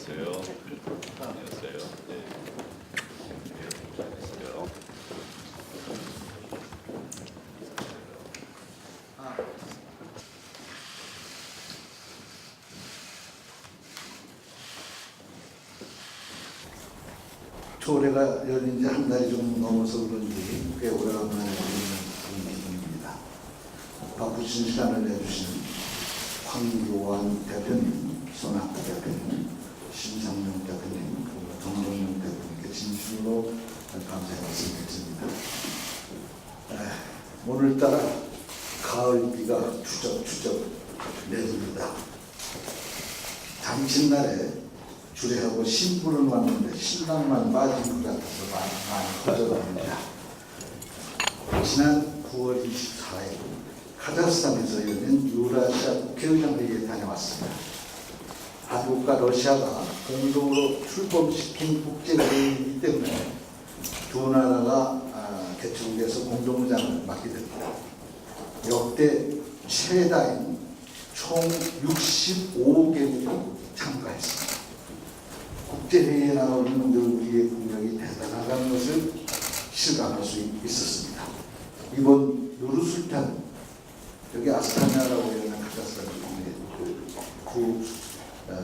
안녕하세요. 안녕하세요. 네. 안녕하세요. 초래가 열린 지 한 달이 좀 넘어서 그런지 꽤 오래간만에 오는 기분입니다. 바쁘신 시간을 내주신 황교안 대표님, 손학규 대표님, 심상용 대표님, 그리고 정동영 대표님께 진심으로 감사의 말씀 드립니다. 오늘따라 가을비가 추적추적 내립니다. 잠신날에 주례하고 신부는 왔는데 신랑만 빠진 것 같아서 많이 거절합니다. 지난 9월 24일 카자흐스탄에서 열린 유라시아 국회의장 회의에 다녀왔습니다. 한국과 러시아가 공동으로 출범시킨 국제회의이기 때문에 두 나라가 개최국에서 공동의장을 맡게 됩니다. 역대 최다인 총 65개국이 참가했습니다. 국제회의에 나오는 우리의 국력이 대단하다는 것을 실감할 수 있었습니다. 이번 누르술탄, 여기 아스타나라고 하는 카자흐스탄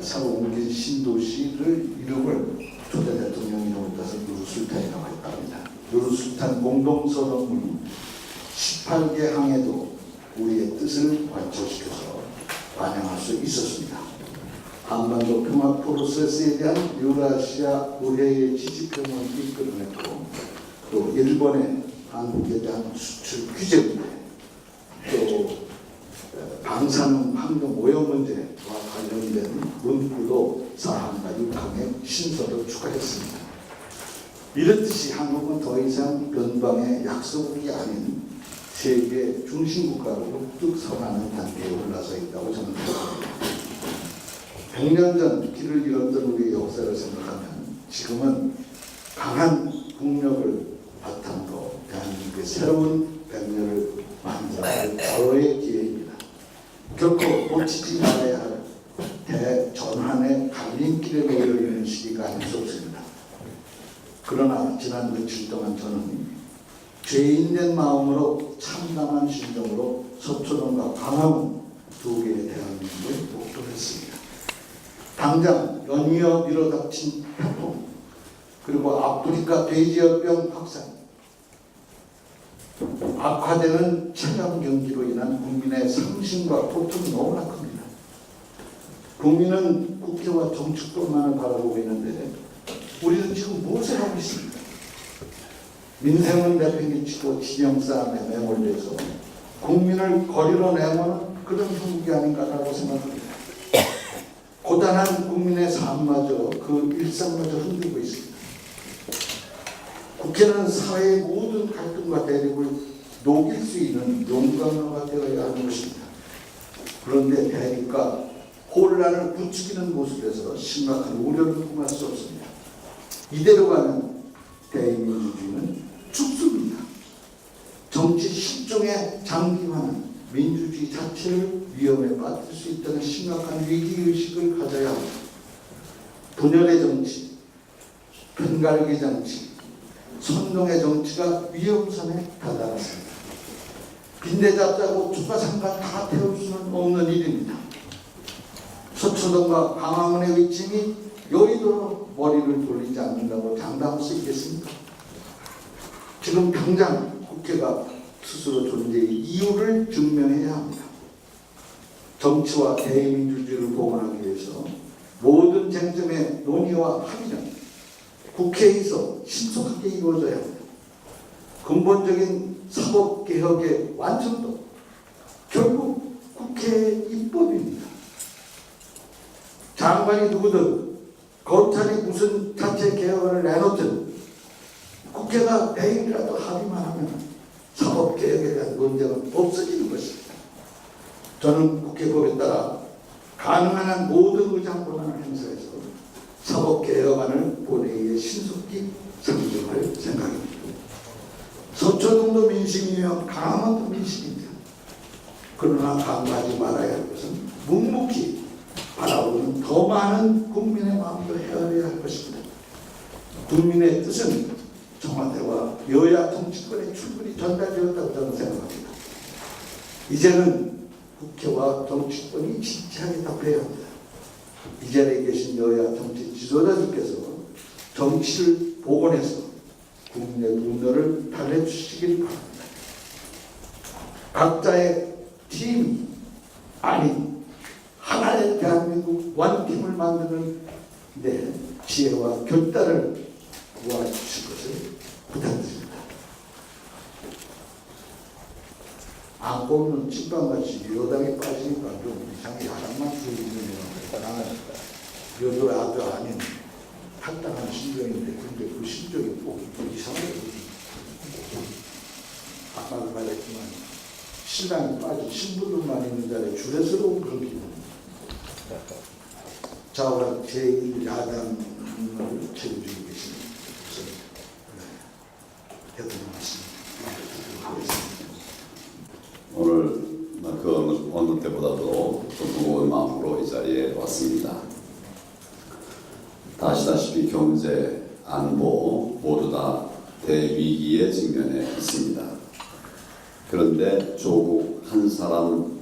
새로 옮긴 신도시를 이름을 초대 대통령 이름을 따서 누르술탄이라고 했다 합니다. 누르술탄 공동선언문 18개 항에도 우리의 뜻을 관철시켜서 반영할 수 있었습니다. 한반도 평화 프로세스에 대한 유라시아 의회의 지지표명을 이끌어냈고, 또 일본의 한국에 대한 수출 규제 문제, 또 방사능 환경 오염 문제와 관련된 문구도 4항과 6항에 신설을 추가했습니다. 이렇듯이 한국은 더 이상 변방의 약소국이 아닌 세계 중심국가로 뚝 서가는 단계에 올라서 있다고 저는 생각합니다. 100년 전 길을 잃었던 우리의 역사를 생각하면 지금은 강한 국력을 바탕으로 대한민국의 새로운 100년을 만들어갈 바로의 기회입니다. 결코 놓치지 말아야 할 대전환의 갈림길에 놓여 있는 시기가 아닐 수 없습니다. 그러나 지난 며칠 동안 저는 죄인된 마음으로 참담한 심정으로 서초동과 광화문 두 개의 대한민국을 목도했습니다. 당장 연이어 밀어닥친 태풍, 그리고 아프리카 돼지열병 확산, 악화되는 체감 경기로 인한 국민의 상심과 고통이 너무나 큽니다. 국민은 국회와 정치권만을 바라보고 있는데 우리는 지금 무엇을 하고 있습니까? 민생은 내팽개치고 진영 싸움에 매몰돼서 국민을 거리로 내모는 그런 형국이 아닌가라고 생각합니다. 고단한 국민의 삶마저 그 일상마저 흔들고 있습니다. 국회는 사회의 모든 갈등과 대립을 녹일 수 있는 용광로가 되어야 하는 것입니다. 그런데 대립과 혼란을 부추기는 모습에서 심각한 우려를 금할 수 없습니다. 이대로 가면 대의민주주의는 죽습니다. 정치 실종의 장기화는 민주주의 자체를 위험에 빠뜨릴 수 있다는 심각한 위기의식을 가져야 합니다. 분열의 정치, 편갈기 정치, 선동의 정치가 위험선에 다다랐습니다. 빈대잡자고 주가상가 다 태울 수는 없는 일입니다. 서초동과 광화문의 위침이 여의도로 머리를 돌리지 않는다고 장담할 수 있겠습니까? 지금 당장 국회가 스스로 존재의 이유를 증명해야 합니다. 정치와 대의민주주의를 복원하기 위해서 모든 쟁점의 논의와 합의는 국회에서 신속하게 이루어져야 합니다. 근본적인 사법개혁의 완성도 결국 국회의 입법입니다. 장관이 누구든 검찰이 무슨 자체 개혁안을 내놓든 국회가 내일이라도 합의만 하면 사법개혁에 대한 논쟁은 없어지는 것입니다. 저는 국회법에 따라 가능한 한 모든 의장 권한을 행사해서 사법개혁안을 본회의에 신속히 상정할 생각입니다. 서초동도 민심이며 강화문도 민심입니다. 그러나 간과하지 말아야 할 것은 묵묵히 바라보는 더 많은 국민의 마음도 것입니다. 국민의 뜻은 청와대와 여야 정치권에 충분히 전달되었다고 저는 생각합니다. 이제는 국회와 정치권이 진지하게 답해야 합니다. 이 자리에 계신 여야 정치 지도자들께서 정치를 복원해서 국민의 분노를 달래주시길 바랍니다. 각자의 팀이 아닌 하나의 대한민국 원팀을 만드는 데 지혜와 결단을 도와주실 것을 부탁드립니다. 안고 없는 찐빵같이 여당에 빠지니까 좀 이상하게 야당만 주어지네요. 나는 여도 아도 아닌 합당한 심정인데 근데 그 심정이 꼭 이상하게 아까도 말했지만 신랑이 빠진 신부들만 있는 자리에 주례스러운 그런 기분입니다. 자오라 제1야당을 채워주고 계신 대통령 말씀 하겠습니다. 오늘 그 어느 때보다도 좀 무거운 마음으로 이 자리에 왔습니다. 다 아시다시피 경제, 안보 모두 다 대위기에 직면해 있습니다. 그런데 조국 한 사람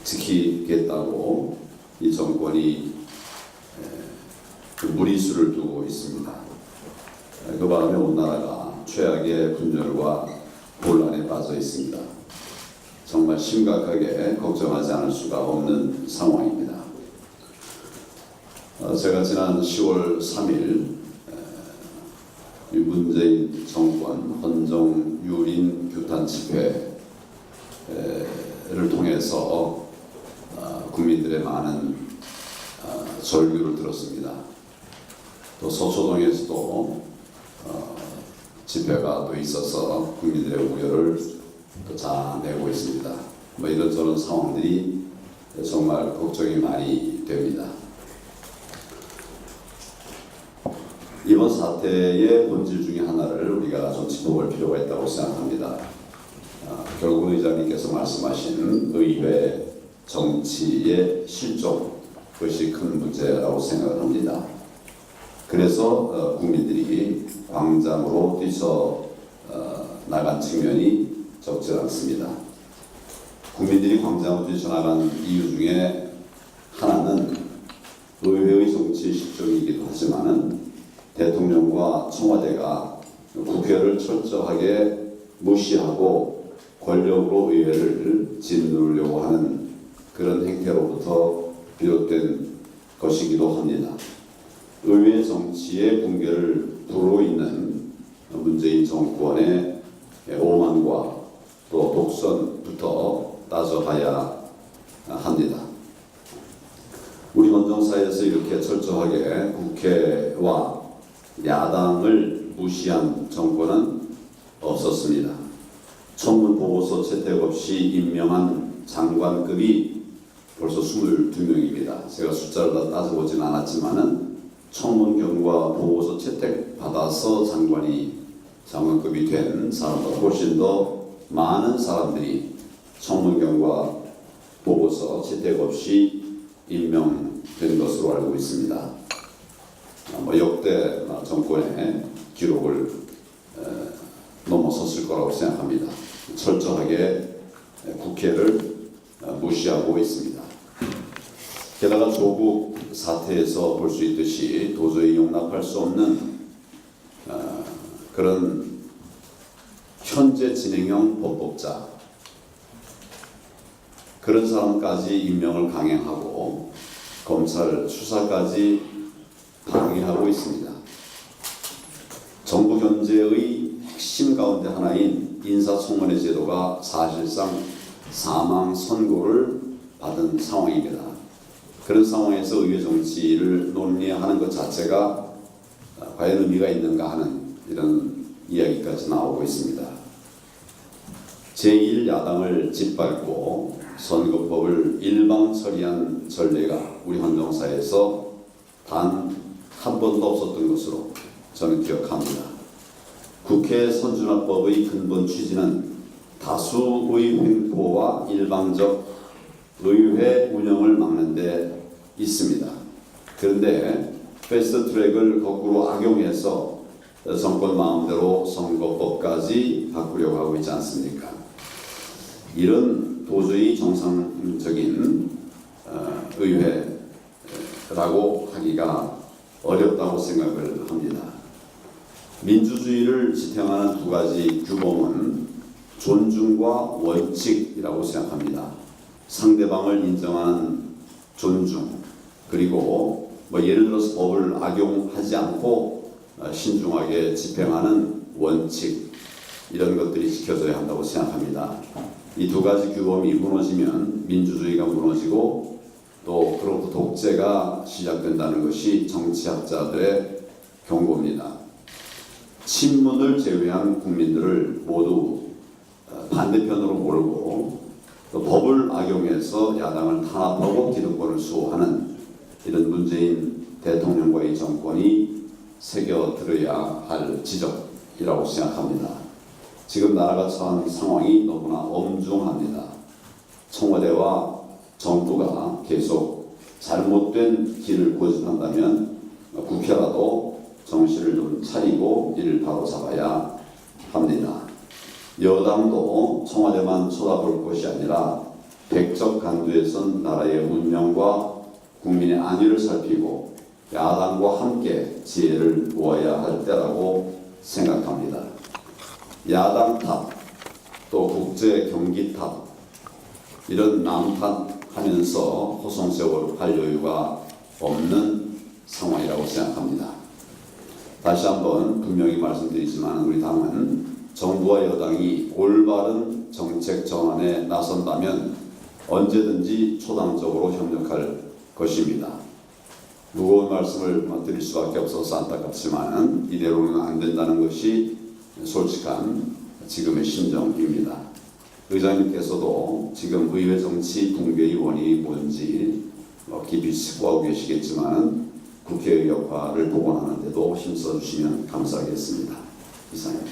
지키겠다고 이 정권이 무리수를 두고 있습니다. 그 바람에 온 나라가 최악의 분열과 혼란에 빠져 있습니다. 정말 심각하게 걱정하지 않을 수가 없는 상황입니다. 제가 지난 10월 3일 문재인 정권 헌정 유린 규탄 집회를 통해서 국민들의 많은 절규를 들었습니다. 또 서초동에서도 집회가 또 있어서 국민들의 우려를 또 자아내고 있습니다. 뭐 이런저런 상황들이 정말 걱정이 많이 됩니다. 이번 사태의 본질 중에 하나를 우리가 좀 짚어볼 필요가 있다고 생각합니다. 결국 의장님께서 말씀하신 의회 정치의 실종, 그것이 큰 문제라고 생각을 합니다. 그래서 국민들이 광장으로 뛰쳐 나간 측면이 적지 않습니다. 국민들이 광장으로 뛰쳐나간 이유 중에 하나는 의회의 정치 실종이기도 하지만은 대통령과 청와대가 국회를 철저하게 무시하고 권력으로 의회를 짓누르려고 하는 그런 행태로부터 비롯된 것이기도 합니다. 의회 정치의 붕괴를 두고 있는 문재인 정권의 오만과 또 독선부터 따져봐야 합니다. 우리 헌정사에서 이렇게 철저하게 국회와 야당을 무시한 정권은 없었습니다. 청문 보고서 채택 없이 임명한 장관급이 벌써 22명입니다. 제가 숫자를 다 따져보진 않았지만은 청문 경과 보고서 채택 받아서 장관급이 된 사람보다 훨씬 더 많은 사람들이 청문 경과 보고서 채택 없이 임명된 것으로 알고 있습니다. 역대 정권의 기록을 넘어섰을 거라고 생각합니다. 철저하게 국회를 무시하고 있습니다. 게다가 조국 사태에서 볼 수 있듯이 도저히 용납할 수 없는 그런 현재 진행형 범법자, 그런 사람까지 임명을 강행하고 검찰 수사까지 방해하고 있습니다. 정부 견제의 핵심 가운데 하나인 인사청문회 제도가 사실상 사망 선고를 받은 상황입니다. 그런 상황에서 의회 정치를 논리하는 것 자체가 과연 의미가 있는가 하는 이런 이야기까지 나오고 있습니다. 제1야당을 짓밟고 선거법을 일방 처리한 전례가 우리 헌정사에서 단 한 번도 없었던 것으로 저는 기억합니다. 국회 선진화법의 근본 취지는 다수의 횡포와 일방적 의회 운영을 막는 데 있습니다. 그런데 패스트 트랙을 거꾸로 악용해서 정권 마음대로 선거법까지 바꾸려고 하고 있지 않습니까? 이런 도저히 정상적인 의회라고 하기가 어렵다고 생각을 합니다. 민주주의를 지탱하는 두 가지 규범은 존중과 원칙이라고 생각합니다. 상대방을 인정하는 존중, 그리고 예를 들어서 법을 악용하지 않고 신중하게 집행하는 원칙, 이런 것들이 지켜져야 한다고 생각합니다. 이 두 가지 규범이 무너지면 민주주의가 무너지고 또 그로부터 독재가 시작된다는 것이 정치학자들의 경고입니다. 친문을 제외한 국민들을 모두 반대편으로 몰고 또 법을 악용해서 야당을 탄압하고 기득권을 수호하는 이런 문재인 대통령과의 정권이 새겨들어야 할 지적이라고 생각합니다. 지금 나라가 처한 상황이 너무나 엄중합니다. 청와대와 정부가 계속 잘못된 길을 고집한다면 국회라도 정신을 좀 차리고 이를 바로잡아야 합니다. 여당도 청와대만 쳐다볼 것이 아니라 백척간두에선 나라의 운명과 국민의 안위를 살피고 야당과 함께 지혜를 모아야 할 때라고 생각합니다. 야당 탓, 또 국제 경기 탓, 이런 남탓하면서 호송세월 할 여유가 없는 상황이라고 생각합니다. 다시 한번 분명히 말씀드리지만 우리 당은 정부와 여당이 올바른 정책 전환에 나선다면 언제든지 초당적으로 협력할 것입니다. 무거운 말씀을 드릴 수밖에 없어서 안타깝지만 이대로는 안 된다는 것이 솔직한 지금의 심정입니다. 의장님께서도 지금 의회 정치 붕괴의 원인이 뭔지 깊이 숙고하고 계시겠지만 국회의 역할을 복원하는 데도 힘써주시면 감사하겠습니다. 이상입니다.